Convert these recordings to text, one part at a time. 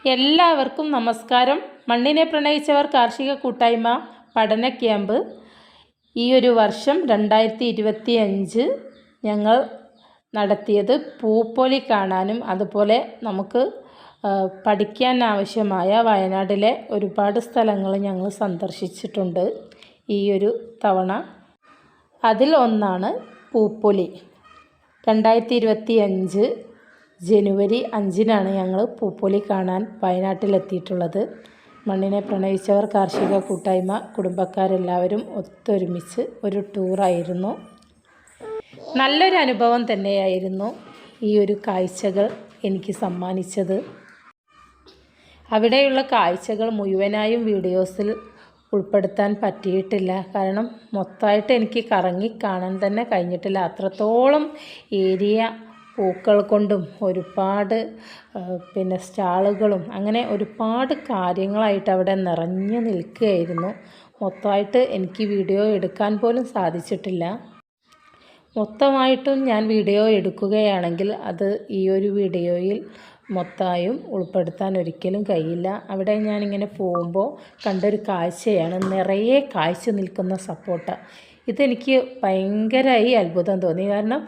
എല്ലാവർക്കും നമസ്കാരം. മണ്ണിനെ പ്രണയിച്ചവർ കാർഷിക കൂട്ടായ്മ പഠന ക്യാമ്പ് ഈ ഒരു വർഷം 2025 ഞങ്ങൾ നടത്തിയത് പൂപ്പൊലി കാണാനും അതുപോലെ നമുക്ക് പഠിക്കാൻ ആവശ്യമായ വയനാട്ടിലെ ഒരുപാട് സ്ഥലങ്ങൾ ഞങ്ങൾ സന്ദർശിച്ചിട്ടുണ്ട് ഈ ഒരു തവണ. അതിൽ ഒന്നാണ് പൂപ്പൊലി. 2025 ജനുവരി 5-നാണ് ഞങ്ങൾ പൂപ്പൊലി കാണാൻ വയനാട്ടിലെത്തിയിട്ടുള്ളത്. മണ്ണിനെ പ്രണയിച്ചവർ കാർഷിക കൂട്ടായ്മ കുടുംബക്കാരെല്ലാവരും ഒത്തൊരുമിച്ച് ഒരു ടൂറായിരുന്നു. നല്ലൊരു അനുഭവം തന്നെയായിരുന്നു ഈ ഒരു കാഴ്ചകൾ എനിക്ക് സമ്മാനിച്ചത്. അവിടെയുള്ള കാഴ്ചകൾ മുഴുവനായും വീഡിയോസിൽ ഉൾപ്പെടുത്താൻ പറ്റിയിട്ടില്ല. കാരണം മൊത്തമായിട്ട് എനിക്ക് കറങ്ങി കാണാൻ തന്നെ കഴിഞ്ഞിട്ടില്ല. അത്രത്തോളം ഏരിയ പൂക്കൾ കൊണ്ടും ഒരുപാട് സ്റ്റാളുകളും അങ്ങനെ ഒരുപാട് കാര്യങ്ങളായിട്ട് അവിടെ നിറഞ്ഞു നിൽക്കുകയായിരുന്നു. മൊത്തമായിട്ട് എനിക്ക് വീഡിയോ എടുക്കാൻ പോലും സാധിച്ചിട്ടില്ല. മൊത്തമായിട്ടും ഞാൻ വീഡിയോ എടുക്കുകയാണെങ്കിൽ അത് ഈ ഒരു വീഡിയോയിൽ മൊത്തമായും ഉൾപ്പെടുത്താൻ ഒരിക്കലും കഴിയില്ല. അവിടെ ഞാനിങ്ങനെ പോകുമ്പോൾ കണ്ടൊരു കാഴ്ചയാണ് നിറയെ കാഴ്ച നിൽക്കുന്ന സപ്പോട്ട. ഇതെനിക്ക് ഭയങ്കരമായി അത്ഭുതം തോന്നി. കാരണം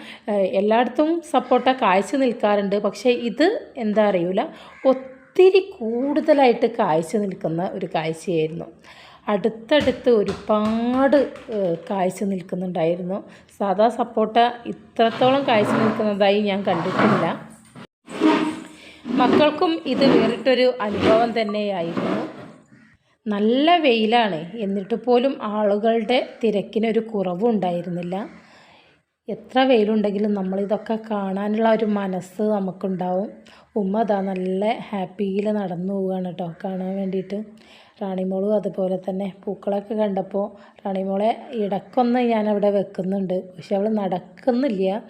എല്ലായിടത്തും സപ്പോട്ട കായ്ച്ചു നിൽക്കാറുണ്ട്, പക്ഷേ ഇത് എന്താ അറിയില്ല, ഒത്തിരി കൂടുതലായിട്ട് കായ്ച്ചു നിൽക്കുന്ന ഒരു കാഴ്ചയായിരുന്നു. അടുത്തടുത്ത് ഒരുപാട് കായ്ച്ചു നിൽക്കുന്നുണ്ടായിരുന്നു. സാധാ സപ്പോട്ട ഇത്രത്തോളം കായ്ച്ചു നിൽക്കുന്നതായി ഞാൻ കണ്ടിട്ടില്ല. മക്കൾക്കും ഇത് വേറിട്ടൊരു അനുഭവം തന്നെയായിരുന്നു. നല്ല വെയിലാണ്, എന്നിട്ട് പോലും ആളുകളുടെ തിരക്കിനൊരു കുറവും ഉണ്ടായിരുന്നില്ല. എത്ര വെയിലുണ്ടെങ്കിലും നമ്മളിതൊക്കെ കാണാനുള്ള ഒരു മനസ്സ് നമുക്കുണ്ടാവും. ഉമ്മ അതാ നല്ല ഹാപ്പിയിൽ നടന്നു പോവുകയാണ് കേട്ടോ കാണാൻ വേണ്ടിയിട്ട്. റാണിമോളും അതുപോലെ തന്നെ പൂക്കളൊക്കെ കണ്ടപ്പോൾ റാണിമോളെ ഇടയ്ക്കൊന്ന് ഞാനവിടെ വെക്കുന്നുണ്ട്, പക്ഷെ അവൾ നടക്കുന്നില്ല.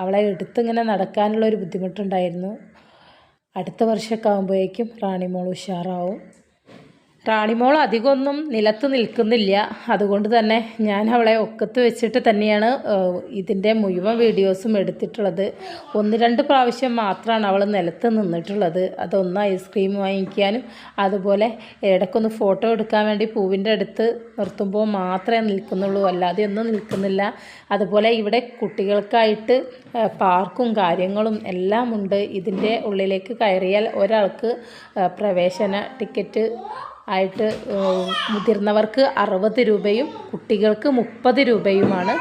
അവളെ എടുത്തിങ്ങനെ നടക്കാനുള്ളൊരു ബുദ്ധിമുട്ടുണ്ടായിരുന്നു. അടുത്ത വർഷമൊക്കെ ആകുമ്പോഴേക്കും റാണിമോൾ ഉഷാറാവും. റാണിമോൾ അധികമൊന്നും നിലത്ത് നിൽക്കുന്നില്ല, അതുകൊണ്ട് തന്നെ ഞാൻ അവളെ ഒക്കത്ത് വെച്ചിട്ട് തന്നെയാണ് ഇതിൻ്റെ മുഴുവൻ വീഡിയോസും എടുത്തിട്ടുള്ളത്. 1-2 പ്രാവശ്യം മാത്രമാണ് അവൾ നിലത്ത് നിന്നിട്ടുള്ളത്. അതൊന്ന് ഐസ്ക്രീം വാങ്ങിക്കാനും അതുപോലെ ഇടയ്ക്കൊന്ന് ഫോട്ടോ എടുക്കാൻ വേണ്ടി പൂവിൻ്റെ അടുത്ത് നിർത്തുമ്പോൾ മാത്രമേ നിൽക്കുന്നുള്ളൂ, അല്ലാതെ ഒന്നും നിൽക്കുന്നില്ല. അതുപോലെ ഇവിടെ കുട്ടികൾക്കായിട്ട് പാർക്കും കാര്യങ്ങളും എല്ലാം ഉണ്ട്. ഇതിൻ്റെ ഉള്ളിലേക്ക് കയറിയാൽ ഒരാൾക്ക് പ്രവേശന ടിക്കറ്റ് ആയിട്ട് മുതിർന്നവർക്ക് 60 രൂപയും കുട്ടികൾക്ക് 30 രൂപയുമാണ്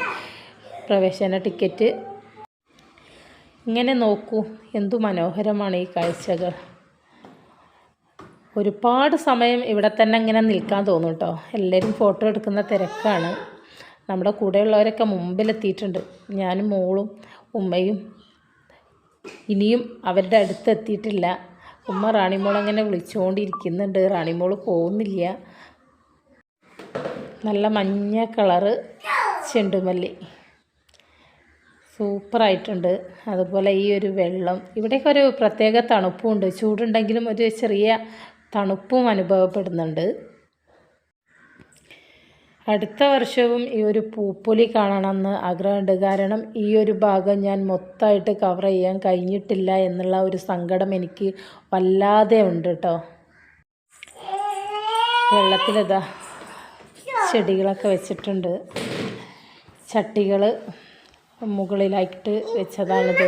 പ്രവേശന ടിക്കറ്റ്. ഇങ്ങനെ നോക്കൂ, എന്തു മനോഹരമാണ് ഈ കാഴ്ചകൾ. ഒരുപാട് സമയം ഇവിടെ തന്നെ ഇങ്ങനെ നിൽക്കാൻ തോന്നും കേട്ടോ. എല്ലാവരും ഫോട്ടോ എടുക്കുന്ന തിരക്കാണ്. നമ്മുടെ കൂടെയുള്ളവരൊക്കെ മുമ്പിലെത്തിയിട്ടുണ്ട്. ഞാനും മോളും ഉമ്മയും ഇനിയും അവരുടെ അടുത്തെത്തിയിട്ടില്ല. ഉമ്മ റാണിമോൾ അങ്ങനെ വിളിച്ചുകൊണ്ടിരിക്കുന്നുണ്ട്. റാണിമോൾ പോകുന്നില്ല. നല്ല മഞ്ഞ കളറ് ചെണ്ടുമല്ലി സൂപ്പറായിട്ടുണ്ട്. അതുപോലെ ഈ ഒരു വെള്ളം, ഇവിടെയൊക്കെ ഒരു പ്രത്യേക തണുപ്പുമുണ്ട്. ചൂടുണ്ടെങ്കിലും ഒരു ചെറിയ തണുപ്പും അനുഭവപ്പെടുന്നുണ്ട്. അടുത്ത വർഷവും ഈ ഒരു പൂപ്പൊലി കാണണമെന്ന് ആഗ്രഹമുണ്ട്. കാരണം ഈ ഒരു ഭാഗം ഞാൻ മൊത്തമായിട്ട് കവർ ചെയ്യാൻ കഴിഞ്ഞിട്ടില്ല എന്നുള്ള ഒരു സങ്കടം എനിക്ക് വല്ലാതെ ഉണ്ട് കേട്ടോ. വെള്ളത്തിലിതാ ചെടികളൊക്കെ വെച്ചിട്ടുണ്ട്. ചട്ടികൾ മുകളിലായിട്ട് വെച്ചതാണിത്.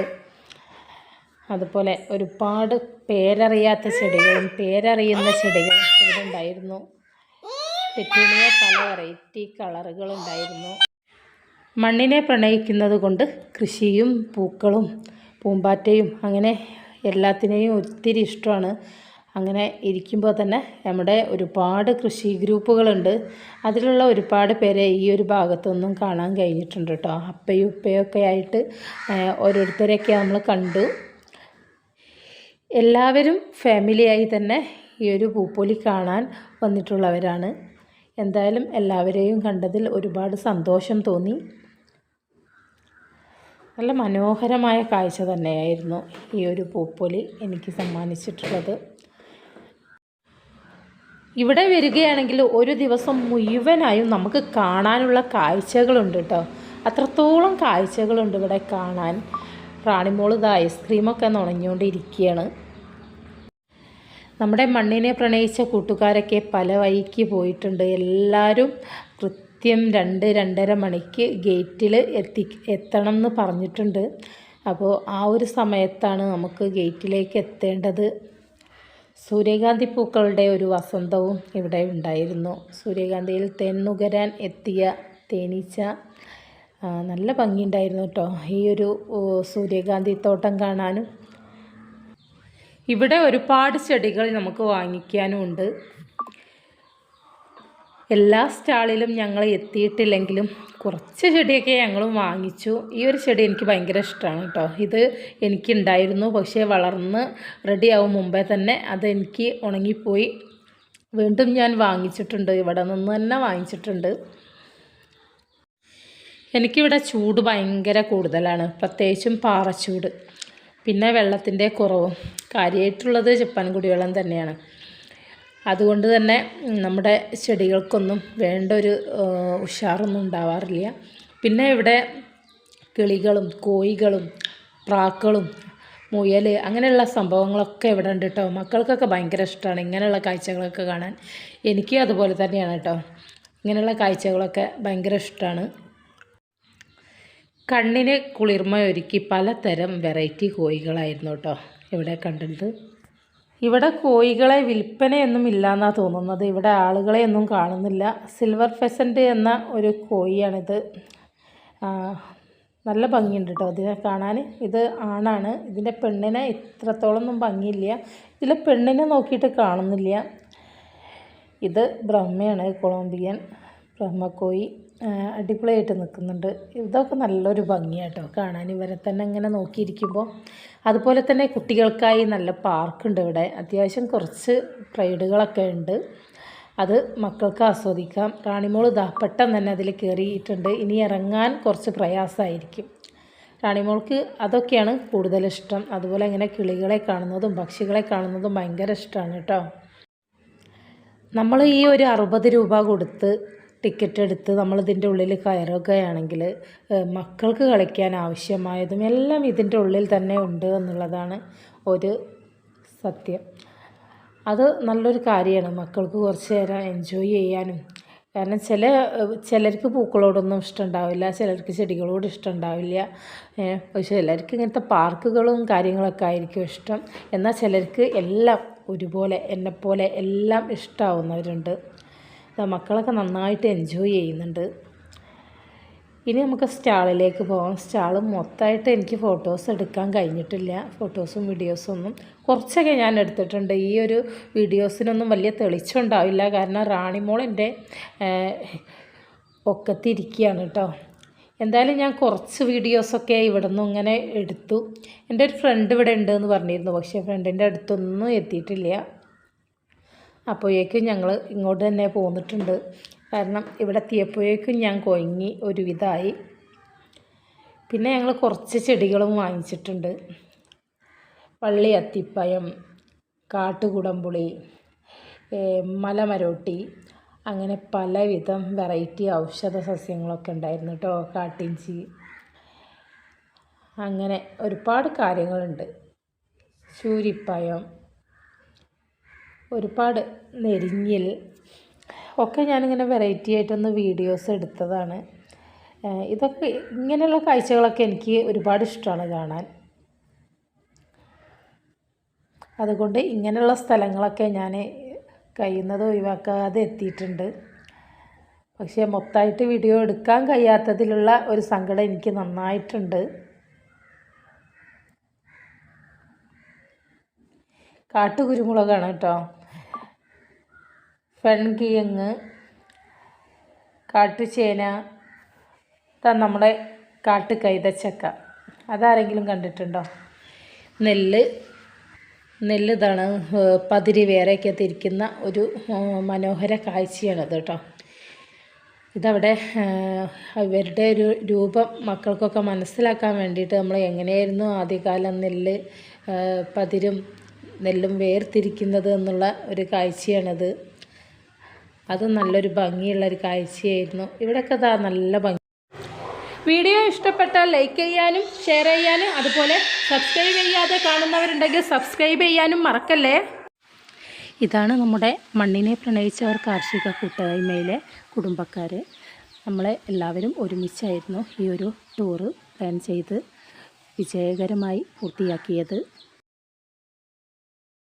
അതുപോലെ ഒരുപാട് പേരറിയാത്ത ചെടികളും പേരറിയുന്ന ചെടികളും ഇവിടെ ഉണ്ടായിരുന്നു. പെറ്റൂണിയ പല വെറൈറ്റി കളറുകളുണ്ടായിരുന്നു. മണ്ണിനെ പ്രണയിക്കുന്നത് കൊണ്ട് കൃഷിയും പൂക്കളും പൂമ്പാറ്റയും അങ്ങനെ എല്ലാത്തിനെയും ഒത്തിരി ഇഷ്ടമാണ്. അങ്ങനെ ഇരിക്കുമ്പോൾ തന്നെ നമ്മുടെ ഒരുപാട് കൃഷി ഗ്രൂപ്പുകളുണ്ട്. അതിലുള്ള ഒരുപാട് പേരെ ഈ ഒരു ഭാഗത്തൊന്നും കാണാൻ കഴിഞ്ഞിട്ടുണ്ട് കേട്ടോ. അപ്പയും ഉപ്പയൊക്കെ ആയിട്ട് ഓരോരുത്തരെയൊക്കെ നമ്മൾ കണ്ടു. എല്ലാവരും ഫാമിലിയായി തന്നെ ഈ ഒരു പൂപ്പൊലി കാണാൻ വന്നിട്ടുള്ളവരാണ്. എന്തായാലും എല്ലാവരെയും കണ്ടതിൽ ഒരുപാട് സന്തോഷം തോന്നി. നല്ല മനോഹരമായ കാഴ്ച തന്നെയായിരുന്നു ഈ ഒരു പൂപ്പൊലി എനിക്ക് സമ്മാനിച്ചിട്ടുള്ളത്. ഇവിടെ വരികയാണെങ്കിൽ ഒരു ദിവസം മുഴുവനായും നമുക്ക് കാണാനുള്ള കാഴ്ചകളുണ്ട് കേട്ടോ. അത്രത്തോളം കാഴ്ചകളുണ്ട് ഇവിടെ കാണാൻ. റാണിമോൾ ഇത് ഐസ്ക്രീമൊക്കെ നുണഞ്ഞുകൊണ്ടിരിക്കുകയാണ്. നമ്മുടെ മണ്ണിനെ പ്രണയിച്ച കൂട്ടുകാരൊക്കെ പല വഴിക്ക് പോയിട്ടുണ്ട്. എല്ലാവരും കൃത്യം 2-2:30 മണിക്ക് ഗേറ്റിൽ എത്തണം എന്ന് പറഞ്ഞിട്ടുണ്ട്. അപ്പോൾ ആ ഒരു സമയത്താണ് നമുക്ക് ഗേറ്റിലേക്ക് എത്തേണ്ടത്. സൂര്യകാന്തി പൂക്കളുടെ ഒരു വസന്തവും ഇവിടെ ഉണ്ടായിരുന്നു. സൂര്യകാന്തിയിൽ തേൻ നുകരാൻ എത്തിയ തേനീച്ച നല്ല ഭംഗിയുണ്ടായിരുന്നു കേട്ടോ ഈ ഒരു സൂര്യകാന്തി തോട്ടം കാണാനും. ഇവിടെ ഒരുപാട് ചെടികൾ നമുക്ക് വാങ്ങിക്കാനും ഉണ്ട്. എല്ലാ സ്റ്റാളിലും ഞങ്ങൾ എത്തിയിട്ടില്ലെങ്കിലും കുറച്ച് ചെടിയൊക്കെ ഞങ്ങളും വാങ്ങിച്ചു. ഈ ഒരു ചെടി എനിക്ക് ഭയങ്കര ഇഷ്ടമാണ് കേട്ടോ. ഇത് എനിക്കുണ്ടായിരുന്നു, പക്ഷേ വളർന്ന് റെഡിയാവും മുമ്പേ തന്നെ അതെനിക്ക് ഉണങ്ങിപ്പോയി. വീണ്ടും ഞാൻ വാങ്ങിച്ചിട്ടുണ്ട്, ഇവിടെ നിന്ന് തന്നെ വാങ്ങിച്ചിട്ടുണ്ട്. എനിക്കിവിടെ ചൂട് ഭയങ്കര കൂടുതലാണ്, പ്രത്യേകിച്ചും പാറച്ചൂട്, പിന്നെ വെള്ളത്തിൻ്റെ കുറവും. കാര്യമായിട്ടുള്ളത് ജപ്പാൻ കുടിവെള്ളം തന്നെയാണ്. അതുകൊണ്ട് തന്നെ നമ്മുടെ ചെടികൾക്കൊന്നും വേണ്ട ഒരു ഉഷാറൊന്നും ഉണ്ടാവാറില്ല. പിന്നെ ഇവിടെ കിളികളും കോഴികളും പ്രാക്കളും മുയൽ അങ്ങനെയുള്ള സംഭവങ്ങളൊക്കെ ഇവിടെ ഉണ്ട് കേട്ടോ. മക്കൾക്കൊക്കെ ഭയങ്കര ഇഷ്ടമാണ് ഇങ്ങനെയുള്ള കാഴ്ചകളൊക്കെ കാണാൻ. എനിക്കും അതുപോലെ തന്നെയാണ് കേട്ടോ. ഇങ്ങനെയുള്ള കാഴ്ചകളൊക്കെ ഭയങ്കര ഇഷ്ടമാണ്. കണ്ണിന് കുളിർമയൊരുക്കി പലതരം വെറൈറ്റി കോഴികളായിരുന്നു കേട്ടോ ഇവിടെ കണ്ടത്. ഇവിടെ കോഴികളെ വിൽപ്പനയൊന്നും ഇല്ലയെന്നാണ് തോന്നുന്നത്. ഇവിടെ ആളുകളെയൊന്നും കാണുന്നില്ല. സിൽവർ ഫെസൻറ്റ് എന്ന ഒരു കോഴിയാണിത്. നല്ല ഭംഗിയുണ്ട് കേട്ടോ ഇതിനെ കാണാൻ. ഇത് ആണാണ്. ഇതിൻ്റെ പെണ്ണിനെ ഇത്രത്തോളമൊന്നും ഭംഗിയില്ല. ഇതിലെ പെണ്ണിനെ നോക്കിയിട്ട് കാണുന്നില്ല. ഇത് ബ്രഹ്മയാണ്, കൊളംബിയൻ ബ്രഹ്മക്കോഴി. അടിപൊളിയായിട്ട് നിൽക്കുന്നുണ്ട്. ഇതൊക്കെ നല്ലൊരു ഭംഗിയാട്ടോ കാണാൻ ഇവരെ തന്നെ ഇങ്ങനെ നോക്കിയിരിക്കുമ്പോൾ. അതുപോലെ തന്നെ കുട്ടികൾക്കായി നല്ല പാർക്കുണ്ട് ഇവിടെ. അത്യാവശ്യം കുറച്ച് റൈഡുകളൊക്കെ ഉണ്ട്. അത് മക്കൾക്ക് ആസ്വദിക്കാം. റാണിമോൾ പെട്ടെന്ന് തന്നെ അതിൽ കയറിയിട്ടുണ്ട്. ഇനി ഇറങ്ങാൻ കുറച്ച് പ്രയാസമായിരിക്കും. റാണിമോൾക്ക് അതൊക്കെയാണ് കൂടുതലിഷ്ടം. അതുപോലെ ഇങ്ങനെ കിളികളെ കാണുന്നതും പക്ഷികളെ കാണുന്നതും ഭയങ്കര ഇഷ്ടമാണ് കേട്ടോ. നമ്മൾ ഈ ഒരു 60 രൂപ കൊടുത്ത് ടിക്കറ്റ് എടുത്ത് നമ്മളിതിൻ്റെ ഉള്ളിൽ കയറുകയാണെങ്കിൽ മക്കൾക്ക് കളിക്കാൻ ആവശ്യമായതും എല്ലാം ഇതിൻ്റെ ഉള്ളിൽ തന്നെ ഉണ്ട് എന്നുള്ളതാണ് ഒരു സത്യം. അത് നല്ലൊരു കാര്യമാണ് മക്കൾക്ക് കുറച്ച് നേരം എൻജോയ് ചെയ്യാനും. കാരണം ചിലർക്ക് പൂക്കളോടൊന്നും ഇഷ്ടമുണ്ടാവില്ല, ചിലർക്ക് ചെടികളോട് ഇഷ്ടമുണ്ടാവില്ല. പക്ഷേ ചിലർക്ക് ഇങ്ങനത്തെ പാർക്കുകളും കാര്യങ്ങളൊക്കെ ആയിരിക്കും ഇഷ്ടം. എന്നാൽ ചിലർക്ക് എല്ലാം ഒരുപോലെ എന്നെപ്പോലെ എല്ലാം ഇഷ്ടമാവുന്നവരുണ്ട്. മക്കളൊക്കെ നന്നായിട്ട് എൻജോയ് ചെയ്യുന്നുണ്ട്. ഇനി നമുക്ക് സ്റ്റാളിലേക്ക് പോകാം. സ്റ്റാൾ മൊത്തമായിട്ട് എനിക്ക് ഫോട്ടോസ് എടുക്കാൻ കഴിഞ്ഞിട്ടില്ല. ഫോട്ടോസും വീഡിയോസും ഒന്നും കുറച്ചൊക്കെ ഞാൻ എടുത്തിട്ടുണ്ട്. ഈ ഒരു വീഡിയോസിനൊന്നും വലിയ തെളിച്ചുണ്ടാവില്ല, കാരണം റാണിമോൾ എൻ്റെ ഒക്കത്തിരിക്കുകയാണ് കേട്ടോ. എന്തായാലും ഞാൻ കുറച്ച് വീഡിയോസൊക്കെ ഇവിടെ നിന്ന് ഇങ്ങനെ എടുത്തു. എൻ്റെ ഒരു ഫ്രണ്ട് ഇവിടെ ഉണ്ട് എന്ന് പറഞ്ഞിരുന്നു, പക്ഷേ ഫ്രണ്ടിൻ്റെ അടുത്തൊന്നും എത്തിയിട്ടില്ല. അപ്പോഴേക്കും ഞങ്ങൾ ഇങ്ങോട്ട് തന്നെ പോന്നിട്ടുണ്ട്. കാരണം ഇവിടെ എത്തിയപ്പോഴേക്കും ഞാൻ കൊയങ്ങി ഒരുവിധമായി. പിന്നെ ഞങ്ങൾ കുറച്ച് ചെടികളും വാങ്ങിച്ചിട്ടുണ്ട്. വള്ളി അത്തിപ്പഴം, കാട്ടുകുടംപുളി, മലമരോട്ടി, അങ്ങനെ പലവിധം വെറൈറ്റി ഔഷധ സസ്യങ്ങളൊക്കെ ഉണ്ടായിരുന്നു കേട്ടോ. കാട്ടിഞ്ചി, അങ്ങനെ ഒരുപാട് കാര്യങ്ങളുണ്ട്. ചൂരിപ്പഴം, ഒരുപാട് നെരിഞ്ഞിൽ ഒക്കെ ഞാനിങ്ങനെ വെറൈറ്റി ആയിട്ടൊന്ന് വീഡിയോസ് എടുത്തതാണ്. ഇതൊക്കെ ഇങ്ങനെയുള്ള കാഴ്ചകളൊക്കെ എനിക്ക് ഒരുപാട് ഇഷ്ടമാണ് കാണാൻ. അതുകൊണ്ട് ഇങ്ങനെയുള്ള സ്ഥലങ്ങളൊക്കെ ഞാൻ കഴിയുന്നത് ഒഴിവാക്കാതെ എത്തിയിട്ടുണ്ട്. പക്ഷേ മൊത്തമായിട്ട് വീഡിയോ എടുക്കാൻ കഴിയാത്തതിലുള്ള ഒരു സങ്കടം എനിക്ക് നന്നായിട്ടുണ്ട്. കാട്ടുകുരുമുളകാണ് കേട്ടോ. ഫെൺകിഴങ്ങ്, കാട്ടുചേന, നമ്മുടെ കാട്ടുകൈതച്ചക്ക, അതാരെങ്കിലും കണ്ടിട്ടുണ്ടോ? നെല്ല് ഇതാണ് പതിരി വേറെയൊക്കെ തിരിക്കുന്ന ഒരു മനോഹര കാഴ്ചയാണത് കേട്ടോ. ഇതവിടെ ഇവരുടെ ഒരു രൂപം മക്കൾക്കൊക്കെ മനസ്സിലാക്കാൻ വേണ്ടിയിട്ട് നമ്മൾ എങ്ങനെയായിരുന്നു ആദ്യകാലം നെല്ല് പതിരും നെല്ലും വേർതിരിക്കുന്നത് എന്നുള്ള ഒരു കാഴ്ചയാണത്. അത് നല്ലൊരു ഭംഗിയുള്ളൊരു കാഴ്ചയായിരുന്നു. ഇവിടെയൊക്കെ നല്ല ഭംഗി. വീഡിയോ ഇഷ്ടപ്പെട്ടാൽ ലൈക്ക് ചെയ്യാനും ഷെയർ ചെയ്യാനും അതുപോലെ സബ്സ്ക്രൈബ് ചെയ്യാതെ കാണുന്നവരുണ്ടെങ്കിൽ സബ്സ്ക്രൈബ് ചെയ്യാനും മറക്കല്ലേ. ഇതാണ് നമ്മുടെ മണ്ണിനെ പ്രണയിച്ചവർ കാർഷിക കൂട്ടായ്മയിലെ കുടുംബക്കാർ. നമ്മളെ എല്ലാവരും ഒരുമിച്ചായിരുന്നു ഈ ഒരു ടൂറ് പ്ലാൻ ചെയ്ത് വിജയകരമായി പൂർത്തിയാക്കിയത്.